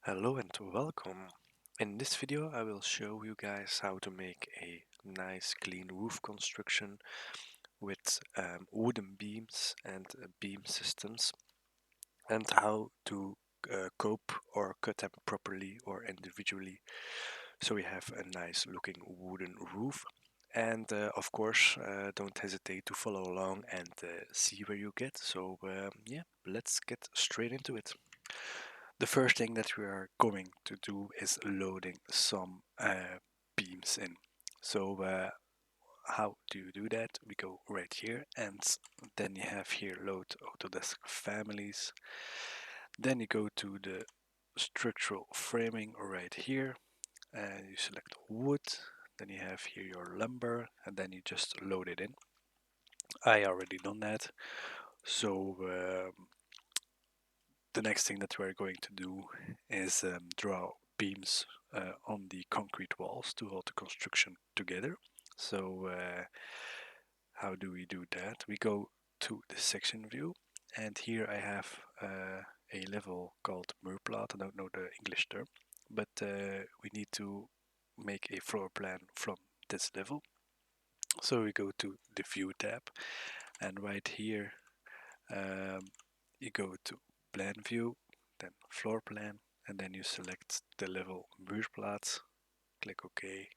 Hello and welcome. In this video I will show you guys how to make a nice clean roof construction with wooden beams and beam systems, and how to cope or cut them properly or individually so we have a nice looking wooden roof. And of course, don't hesitate to follow along and see where you get. So yeah, let's get straight into it. The first thing that we are going to do is loading some beams in. So how do you do that? We go right here, and then you have here load Autodesk families. Then you go to the structural framing right here, and you select wood. Then you have here your lumber, and then you just load it in. I already done that. So the next thing that we're going to do is draw beams on the concrete walls to hold the construction together. So how do we do that? We go to the section view, and here I have a level called muurplaat. I don't know the English term, but we need to make a floor plan from this level. So we go to the view tab, and right here um, you go to plan view, then floor plan, and then you select the level muurplaat, click OK,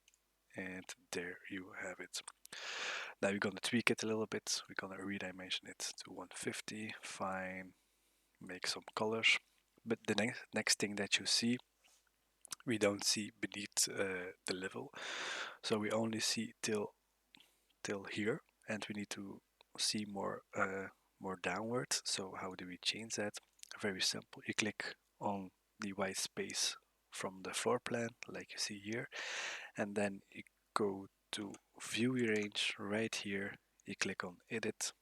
and there you have it. Now we're gonna tweak it a little bit. We're gonna redimension it to 150, fine, make some colors. But the next thing that you see, we don't see beneath the level, so we only see till here, and we need to see more downwards. So how do we change that? Very simple. You click on the white space from the floor plan, like you see here, and then you go to view range right here. You click on edit.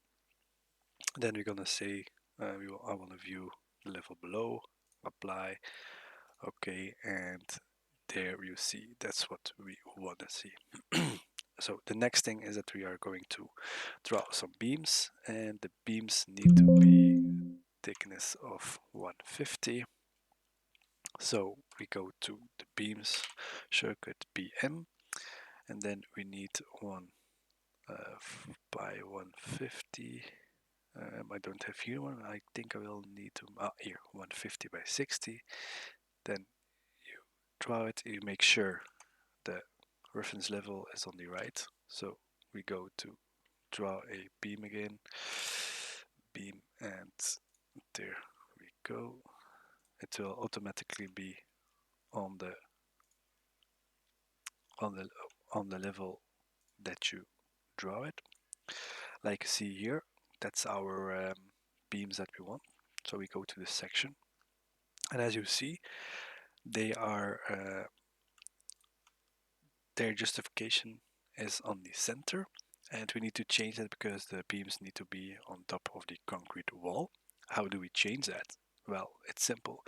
Then we're gonna say I want to view the level below. Apply. Okay, and there you see that's what we want to see. So the next thing is that we are going to draw some beams, and the beams need to be thickness of 150. So we go to the beams circuit BM, and then we need one by 150. I don't have here one. I think I will need to here 150 by 60. Then you draw it. You make sure the reference level is on the right. So we go to draw a beam again, beam, and there we go. It will automatically be on the on the on the level that you draw it. Like you see here, that's our beams that we want. So we go to this section, and as you see, they are their justification is on the center, and we need to change that because the beams need to be on top of the concrete wall. How do we change that? Well, it's simple.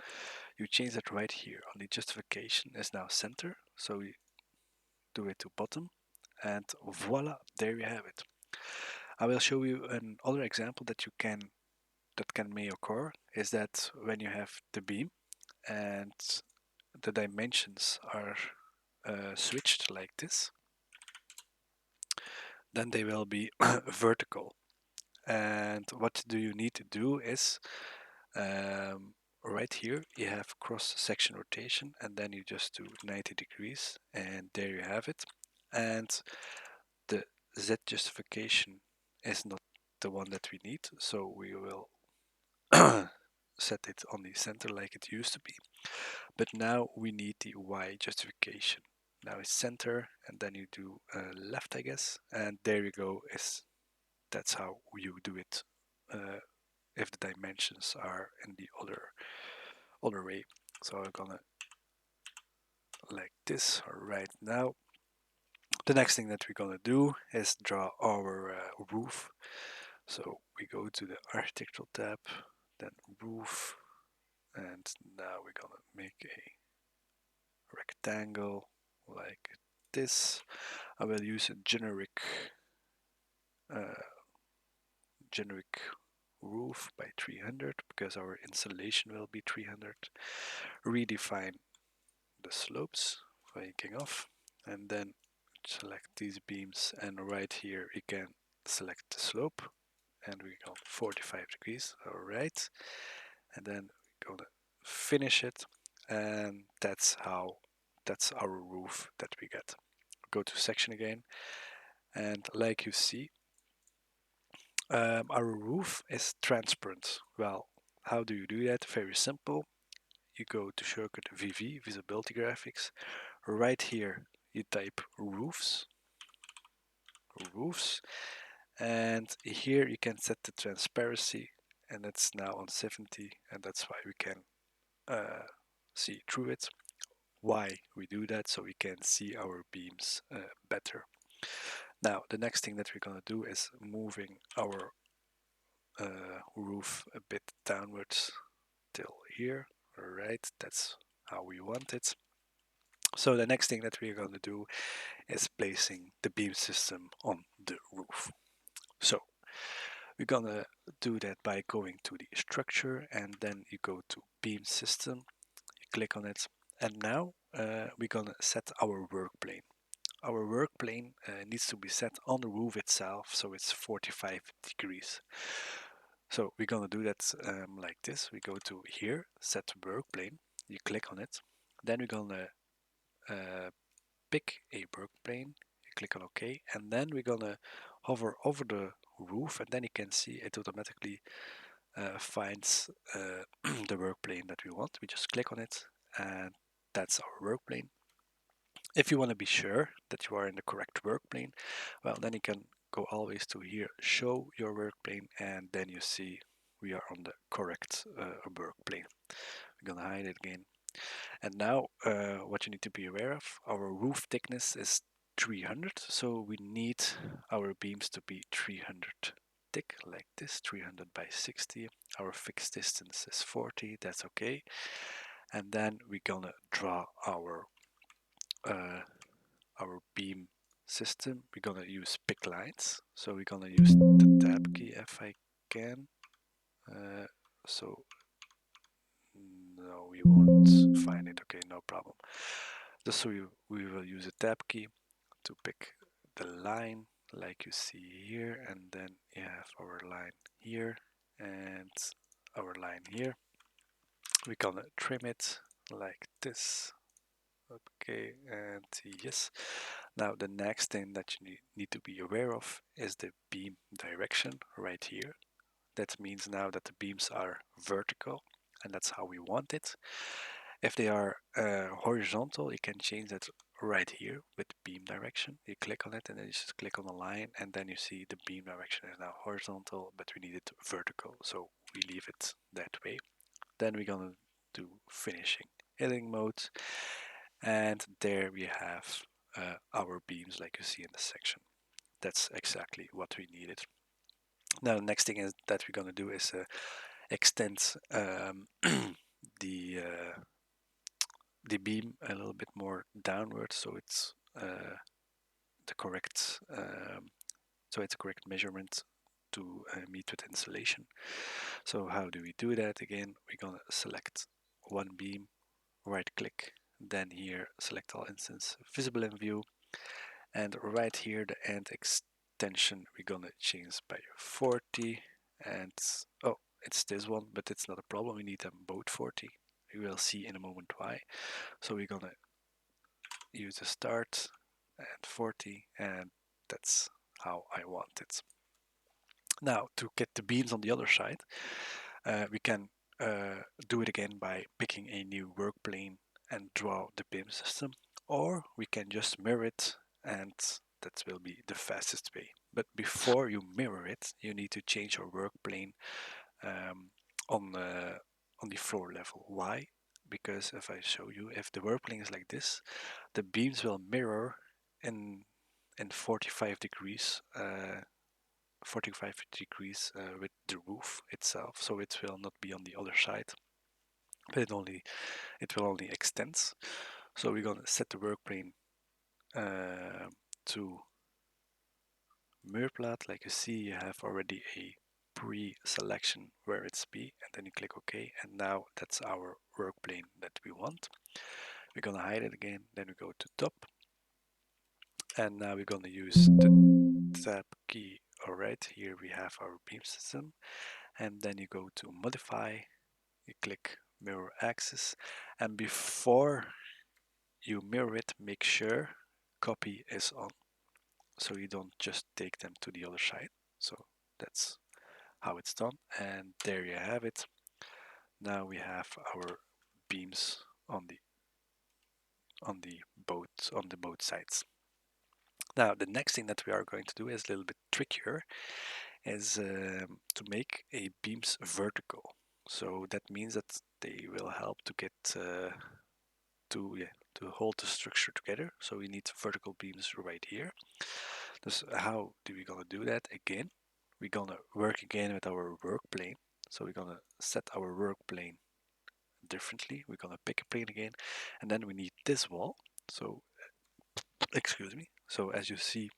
You change that right here on the justification is now center, so we do it to bottom, and voila, there you have it. I will show you another example that may occur is that when you have the beam and the dimensions are switched like this, then they will be vertical. And what do you need to do is right here you have cross section rotation, and then you just do 90 degrees, and there you have it. And the Z justification is not the one that we need, so we will set it on the center like it used to be. But now we need the Y justification. Now it's center, and then you do left, I guess, and there you go. That's how you do it if the dimensions are in the other way. So I'm gonna like this right now. The next thing that we're gonna do is draw our roof. So we go to the architectural tab, then roof, and now we're gonna make a rectangle like this. I will use a generic roof by 300 because our insulation will be 300. Redefine the slopes for inking off, and then select these beams, and right here you can select the slope, and we go 45 degrees. All right, and then we're gonna finish it, and that's our roof that we get. Go to section again, and like you see, our roof is transparent. Well, how do you do that? Very simple. You go to shortcut VV, Visibility Graphics. Right here, you type roofs, and here you can set the transparency, and it's now on 70, and that's why we can see through it. Why we do that? So we can see our beams better. Now, the next thing that we're gonna do is moving our roof a bit downwards till here. Alright, that's how we want it. So the next thing that we're going to do is placing the beam system on the roof. So we're going to do that by going to the structure, and then you go to beam system, you click on it, and now we're going to set our work plane. Our work plane needs to be set on the roof itself, so it's 45 degrees. So we're gonna do that like this. We go to here, set work plane. You click on it. Then we're gonna pick a work plane. You click on OK, and then we're gonna hover over the roof, and then you can see it automatically finds the work plane that we want. We just click on it, and that's our work plane. If you want to be sure that you are in the correct work plane, well, then you can go always to here, show your work plane, and then you see we are on the correct work plane. We're gonna hide it again. And now what you need to be aware of, our roof thickness is 300, so we need our beams to be 300 thick, like this, 300 by 60. Our fixed distance is 40, that's okay. And then we're gonna draw uh, our beam system. We're gonna use pick lines, so we're gonna use the tab key if I can. So no, we won't find it. Okay, no problem. Just so we will use a tab key to pick the line like you see here, and then you have our line here and our line here. We're gonna trim it like this. Okay, and yes. Now the next thing that you need to be aware of is the beam direction right here. That means now that the beams are vertical, and that's how we want it. If they are horizontal, you can change that right here with beam direction. You click on it, and then you just click on the line, and then you see the beam direction is now horizontal, but we need it vertical, so we leave it that way. Then we're gonna do finishing editing mode, and there we have our beams like you see in the section. That's exactly what we needed. Now the next thing is that we're going to do is extend the uh, the beam a little bit more downwards, so it's the correct it's a correct measurement to meet with insulation. So how do we do that? Again, we're going to select one beam, right click, then here select all instance, visible in view, and right here the end extension we're gonna change by 40, and oh, it's this one, but it's not a problem, we need them both 40. We will see in a moment why. So we're gonna use the start and 40, and that's how I want it. Now to get the beams on the other side, we can do it again by picking a new work plane and draw the beam system, or we can just mirror it, and that will be the fastest way. But before you mirror it, you need to change your work plane um, on the floor level. Why? Because if I show you, if the work plane is like this, the beams will mirror in 45 degrees 45 degrees with the roof itself, so it will not be on the other side, but it will only extend. So we're going to set the work plane to mirror plot. Like you see, you have already a pre-selection where it's B, and then you click OK, and now that's our work plane that we want. We're gonna hide it again, then we go to top, and now we're gonna use the tab key. Alright, here we have our beam system, and then you go to modify, you click mirror axis, and before you mirror it, make sure copy is on, so you don't just take them to the other side. So that's how it's done, and there you have it. Now we have our beams on the both sides. Now the next thing that we are going to do is a little bit trickier, is to make a beams vertical. So that means that they will help to get to hold the structure together. So we need vertical beams right here. So how do we gonna do that? Again, we're gonna work again with our work plane. So we're gonna set our work plane differently. We're gonna pick a plane again, and then we need this wall. So excuse me. So as you see,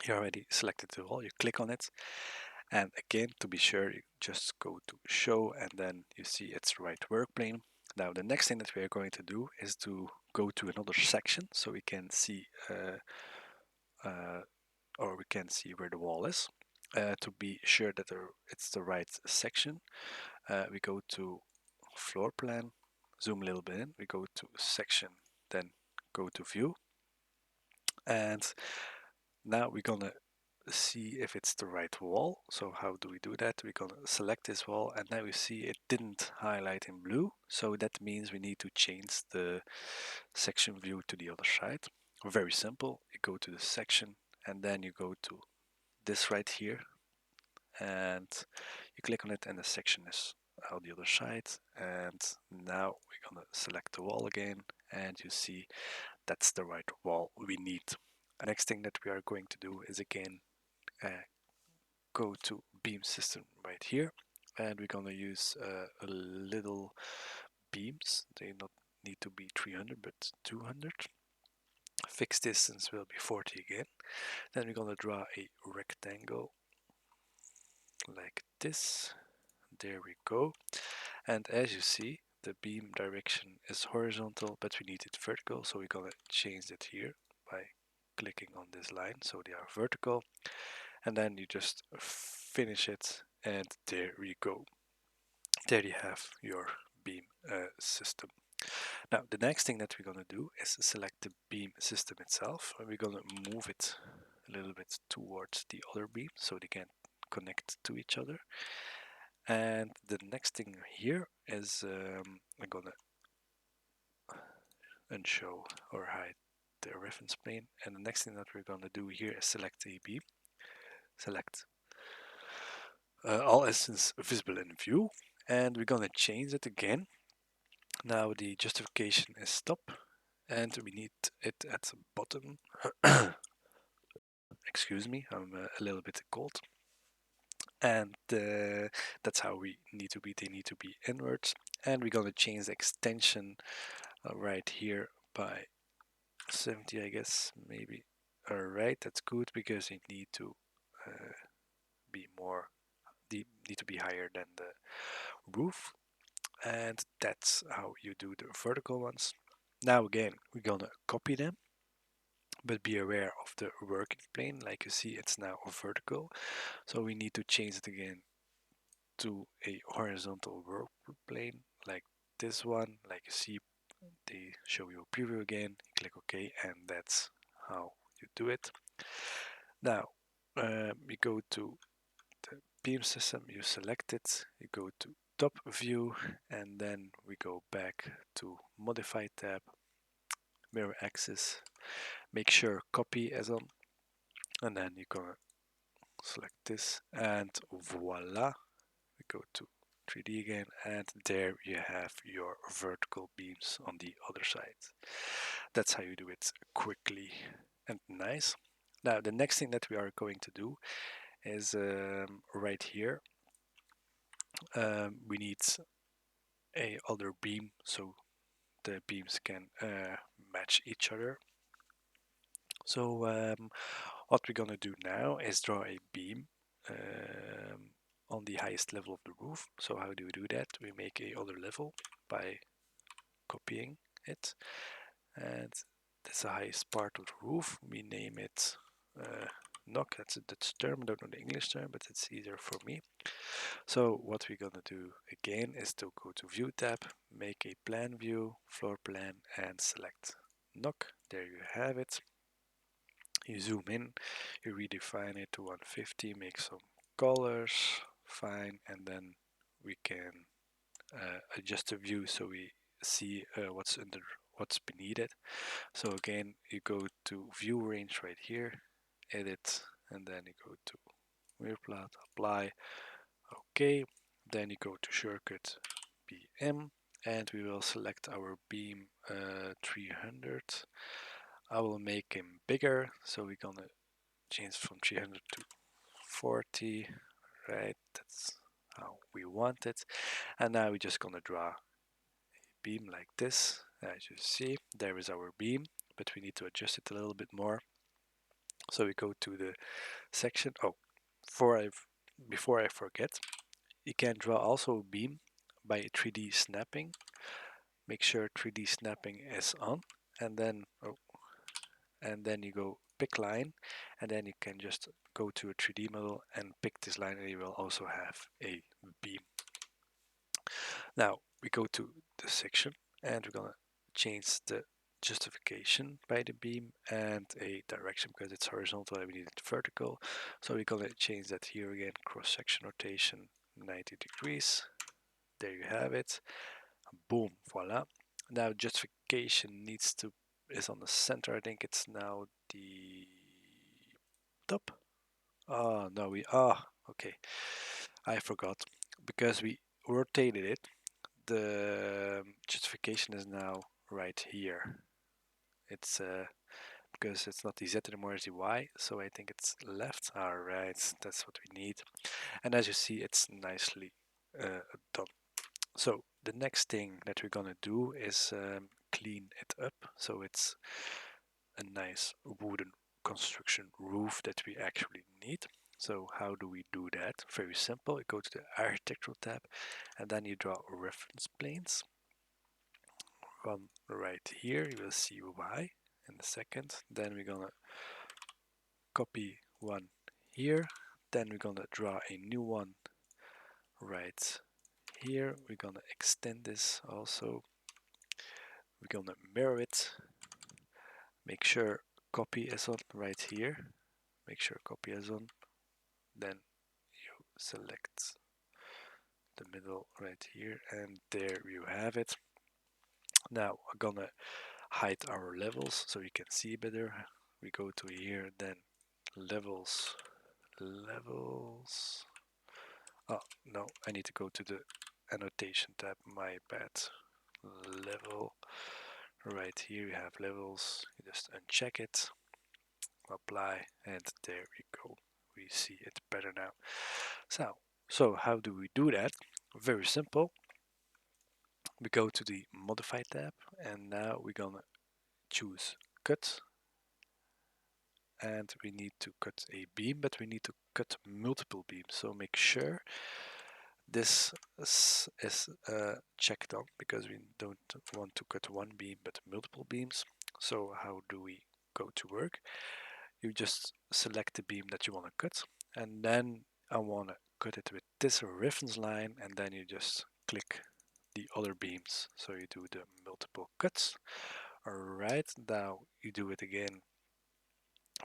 you already selected the wall. You click on it, and again, to be sure, you just go to show, and then you see it's the right work plane. Now the next thing that we are going to do is to go to another section, so we can see or we can see where the wall is. To be sure that it's the right section, we go to floor plan, zoom a little bit in, we go to section, then go to view, and now we're gonna see if it's the right wall. So how do we do that? We're gonna select this wall, and now we see it didn't highlight in blue, so that means we need to change the section view to the other side. Very simple. You go to the section, and then you go to this right here, and you click on it, and the section is on the other side. And now we're gonna select the wall again, and you see that's the right wall we need. Next thing that we are going to do is again go to beam system right here, and we're gonna use a little beams. They not need to be 300 but 200. Fixed distance will be 40 again. Then we're gonna draw a rectangle like this. There we go. And as you see, the beam direction is horizontal, but we need it vertical, so we're gonna change it here by clicking on this line so they are vertical, and then you just finish it, and there we go. There you have your beam system. Now the next thing that we're gonna do is select the beam system itself, and we're gonna move it a little bit towards the other beam so they can connect to each other. And the next thing here is I'm gonna unshow or hide the reference plane, and the next thing that we're gonna do here is select a beam, select all instances visible in view, and we're gonna change it again. Now the justification is stop, and we need it at the bottom. Excuse me, I'm a little bit cold. And that's how we need to be. They need to be inwards, and we're gonna change the extension right here by 70, I guess, maybe. All right, that's good because you need to be more, need to be higher than the roof, and that's how you do the vertical ones. Now again, we're gonna copy them, but be aware of the working plane. Like you see, it's now vertical, so we need to change it again to a horizontal work plane like this one. Like you see, they show you a preview again, you click OK, and that's how you do it. Now we go to the beam system, you select it, you go to top view, and then we go back to modify tab, mirror axis, make sure copy is on, and then you're gonna select this, and voila, we go to 3D again, and there you have your vertical beams on the other side. That's how you do it quickly and nice. Now the next thing that we are going to do is right here, we need a other beam so the beams can match each other. So what we're gonna do now is draw a beam on the highest level of the roof. So how do we do that? We make a other level by copying it, and that's the highest part of the roof. We name it knock. That's a Dutch term. I don't know the English term, but it's easier for me. So what we're gonna do again is to go to View tab, make a plan view, floor plan, and select knock. There you have it. You zoom in, you redefine it to 150, make some colors, fine, and then we can adjust the view so we see what's beneath it. So again, you go to view range right here, edit, and then you go to mirror plot, apply, okay. Then you go to shortcut BM, and we will select our beam 300. I will make him bigger, so we're gonna change from 300 to 40, right? That's how we want it. And now we're just gonna draw a beam like this. As you see, there is our beam, but we need to adjust it a little bit more. So we go to the section. Oh, before I forget, you can draw also a beam by 3D snapping. Make sure 3D snapping is on, and then you go pick line, and then you can just go to a 3D model and pick this line, and you will also have a beam. Now we go to the section, and we're gonna change the justification by the beam and a direction because it's horizontal and we need it vertical. So we're gonna change that here again, cross section rotation 90 degrees. There you have it. Boom, voila. Now justification is on the center. I think it's now the top. Oh no, okay. I forgot because we rotated it. The justification is now right here. It's because it's not the Z anymore, it's the Y, so I think it's left. Alright, that's what we need. And as you see, it's nicely done. So the next thing that we're gonna do is clean it up so it's a nice wooden construction roof that we actually need. So how do we do that? Very simple. You go to the architectural tab and then you draw reference planes. One right here, you will see why in a second. Then we're gonna copy one here. Then we're gonna draw a new one right here. We're gonna extend this also. We're gonna mirror it. Make sure copy is on right here. Make sure copy is on. Then you select the middle right here, and there you have it. Now we're gonna hide our levels so you can see better. We go to here, then levels. Oh no, I need to go to the annotation tab, my bad. Level, right here you have levels, you just uncheck it, apply, and there we go. We see it better now. So how do we do that? Very simple. We go to the modify tab, and now we're gonna choose cut, and we need to cut a beam, but we need to cut multiple beams. So make sure this is checked on because we don't want to cut one beam but multiple beams. So how do we go to work? You just select the beam that you want to cut, and then I want to cut it with this reference line, and then you just click the other beams. So you do the multiple cuts. Alright, now you do it again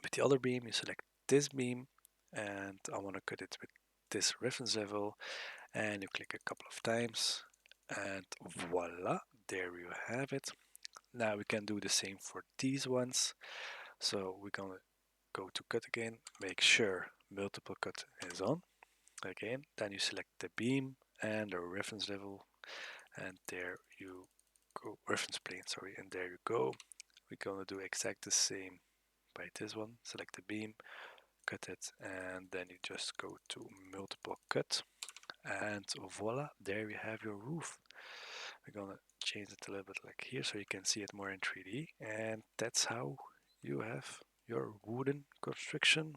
with the other beam. You select this beam, and I want to cut it with this reference level, and you click a couple of times, and voila, there you have it. Now we can do the same for these ones. So we're gonna go to cut again, make sure multiple cut is on again, then you select the beam and the reference level, and there you go, reference plane, sorry, and there you go. We're gonna do exact the same by this one. Select the beam, cut it, and then you just go to multiple cut, and voila, there you have your roof. We're gonna change it a little bit like here so you can see it more in 3D, and that's how you have your wooden construction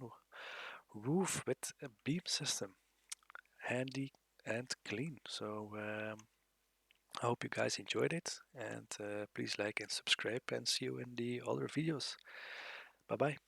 roof with a beam system. handy and clean. So I hope you guys enjoyed it, and please like and subscribe, and see you in the other videos. Bye bye.